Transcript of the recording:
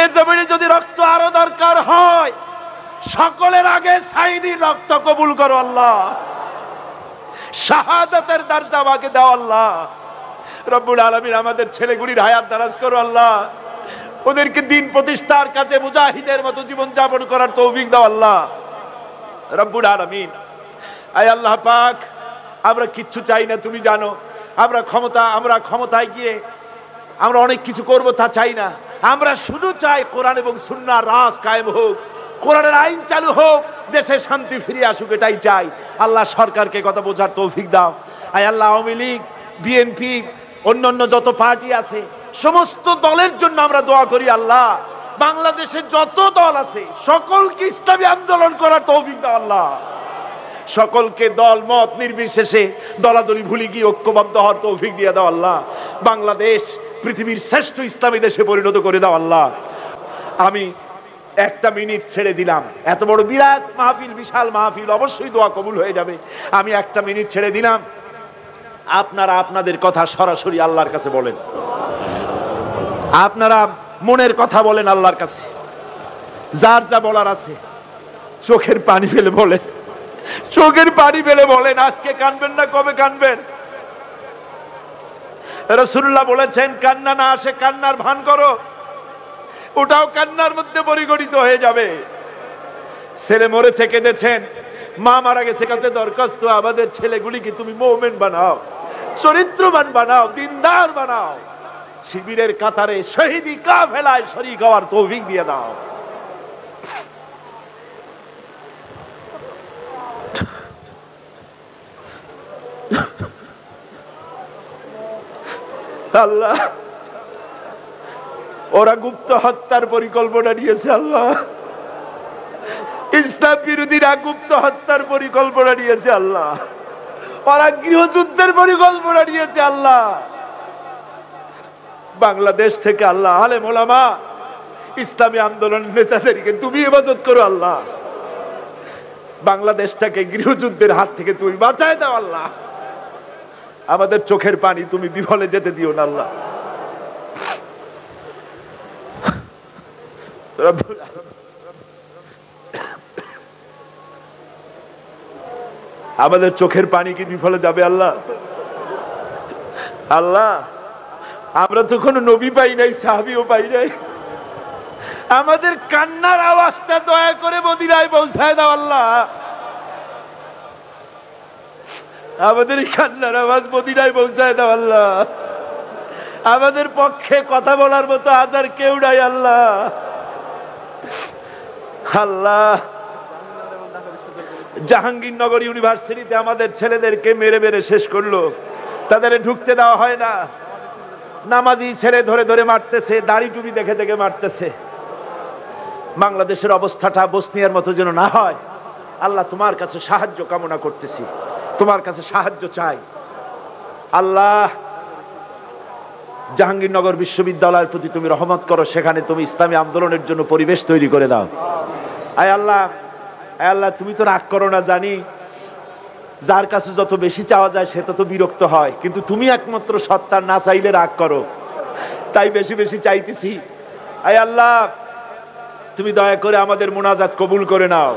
এ জমিনে যদি রক্ত আরো দরকার হয়, সকলের আগে সাইদির রক্ত কবুল করো আল্লাহ। শাহাদাতের দরজা আমাকে দাও আল্লাহ। রব্বুল আলামিন আমাদের ছেলেগুলির হায়াত দারাজ করো আল্লাহ। ওদেরকে দিন প্রতিষ্ঠার কাছে মুজাহিদের মতো জীবন যাপন করার তৌফিক দাও আল্লাহ রব্বুল আলামিন। আয় আল্লাহ পাক, আমরা কিচ্ছু চাই না, তুমি জানো। আমরা ক্ষমতায় গিয়ে আমরা অনেক কিছু করব তা চাই না। আমরা শুধু চাই কোরআন এবং সুন্নাহর রাজ কায়েম হোক, কোরআনের আইন চালু হোক, দেশে শান্তি ফিরে আসুক, এটাই চাই। আল্লাহ সরকারকে কথা বোঝার তৌফিক দাও। আয় আল্লাহ, আওয়ামী লীগ, বিএনপি, অন্যান্য যত পার্টি আছে সমস্ত দলের জন্য আমরা দোয়া করি আল্লাহ। বাংলাদেশে যত দল আছে সকলকে ইসলামী আন্দোলন করার তৌফিক দাও আল্লাহ। সকলকে দল মত নির্বিশেষে দলাদলি ভুলে গিয়ে ঐক্যবদ্ধ হওয়ার তৌফিক দিয়ে দাও আল্লাহ। বাংলাদেশ পৃথিবীর শ্রেষ্ঠ ইসলামী দেশে পরিণত করে দাও আল্লাহ। আমি একটা মিনিট ছেড়ে দিলাম, এত বড় বিরাট মাহফিল, বিশাল মাহফিল, অবশ্যই দোয়া কবুল হয়ে যাবে। আমি একটা মিনিট ছেড়ে দিলাম, আপনারা আপনাদের কথা সরাসরি আল্লাহর কাছে বলেন। আপনারা মনের কথা বলেন আল্লাহর কাছে, যার যা বলার আছে চোখের পানি ফেলে বলেন, চোখের পানি ফেলে বলেন। আজকে কানবেন না, কবে কানবেন? রাসূলুল্লাহ বলেছেন, কান্না না আসে কান্নার ভান করো, ওটাও কান্নার মধ্যে পরিগণিত হয়ে যাবে। ছেলে মরেছে কেঁদেছেন, মা মারা গেছে কাছে দরখাস্ত, আমাদের ছেলেগুলিকে তুমি মুমিন বানাও, চরিত্রবান বানাও, দিনদার বানাও, শিবিরের কাতারে শহীদি কাফেলায় শরীক হওয়ার তৌফিক দিয়ে দাও। আল্লাহ, ওরা গুপ্ত হত্যার পরিকল্পনা নিয়েছে আল্লাহ, ইসলাম বিরোধীরা গুপ্ত হত্যার পরিকল্পনা নিয়েছে আল্লাহ, ওরা গৃহযুদ্ধের পরিকল্পনা নিয়েছে আল্লাহ। বাংলাদেশ থেকে আল্লাহ আলেম ওলামা, ইসলামী আন্দোলন নেতাদেরকে তুমি ইবাদত করো আল্লাহ। বাংলাদেশটাকে গৃহযুদ্ধের হাত থেকে তুমি বাঁচায় দাও আল্লাহ। আমাদের চোখের পানি তুমি বিফলে যেতে দিও না আল্লাহ। আমাদের চোখের পানি কি বিফলে যাবে আল্লাহ? আল্লাহ, আমরা তো কোনো নবী পাই নাই, সাহাবীও পাই নাই। আমাদের কান্নার আওয়াজটা দয়া করে মদিনায় পৌঁছায় দাও আল্লাহ। আমাদের কান্নার আওয়াজ মদিনায় পৌঁছায় দাও আল্লাহ। আমাদের পক্ষে কথা বলার মতো হাজার কেউ নাই আল্লাহ। আল্লাহ, জাহাঙ্গীরনগর ইউনিভার্সিটিতে আমাদের ছেলেদেরকে মেরে মেরে শেষ করলো, তাদের ঢুকতে দেওয়া হয় না। নামাজি ছেলে ধরে ধরে মারতেছে, দাড়ি টুপি দেখে দেখে মারতেছে। বাংলাদেশের অবস্থাটা বসনিয়ার মতো যেন না হয় আল্লাহ, তোমার কাছে সাহায্য কামনা করতেছি, তোমার কাছে সাহায্য চাই আল্লাহ। জাহাঙ্গীরনগর বিশ্ববিদ্যালয়ের প্রতি তুমি রহমত করো, সেখানে তুমি ইসলামী আন্দোলনের জন্য পরিবেশ তৈরি করে দাও। আয় আল্লাহ, আয় আল্লাহ, তুমি তো রাগ করো না জানি, যার কাছে যত বেশি চাওয়া যায় সে তত বিরক্ত হয়, কিন্তু তুমি একমাত্র সত্তা, না চাইলে রাগ করো, তাই বেশি বেশি চাইতেছি। আয় আল্লাহ, তুমি দয়া করে আমাদের মুনাজাত কবুল করে নাও।